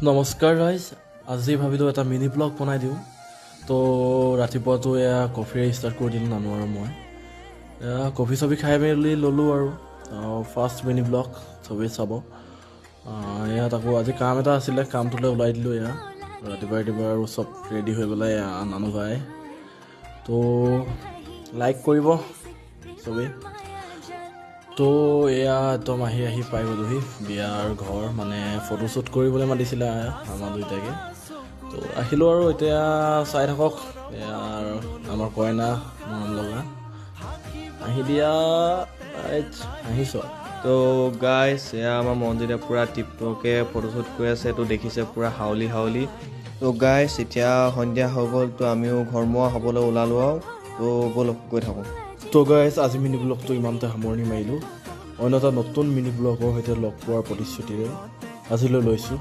নমস্কাৰ গাইজ, আজি ভাবিলোঁ এটা মিনি ব্লগ বনাই দিওঁ। তো ৰাতিপুৱাটো এয়া কফিৰে ষ্টাৰ্ট কৰি দিলোঁ নানো আৰু মই কফি চফি খাই মেলি ল'লোঁ আৰু ফাৰ্ষ্ট মিনি ব্লগ চবেই চাব। ইয়াত আকৌ আজি কাম এটা আছিলে, কামটোলৈ ওলাই দিলোঁ। এয়া ৰাতিপুৱা আৰু চব ৰেডি হৈ পেলাই নানো ভাই। তো লাইক কৰিব চবেই। তো এয়া একদম আহি পাই গ'লোহি বিয়াৰ ঘৰ, মানে ফটোশ্বুট কৰিবলৈ মাতিছিলে আমাৰ দুইটাকে। তো আহিলোঁ আৰু এতিয়া চাই থাকক এয়া আমাৰ কইনা মৰম লগা আহি দিয়া আহিছ। তো গাইছ, এয়া আমাৰ মনজিতে পূৰা টিপটকে ফটোশ্বুট কৰি আছে। তো দেখিছে পূৰা হাউলি। তো গাইছ, এতিয়া সন্ধিয়া হৈ গ'ল। তো আমিও ঘৰমুৱা হ'বলৈ ওলালোঁ আৰু। তো ব'লক গৈ থাকোঁ। তো গাইজ, আজি মিনি ব্লগটো ইমানতে সামৰণি মাৰিলোঁ। অন্য এটা নতুন মিনি ব্লগৰ সৈতে লগ পোৱাৰ প্ৰতিশ্ৰুতিৰে আজিলৈ লৈছোঁ।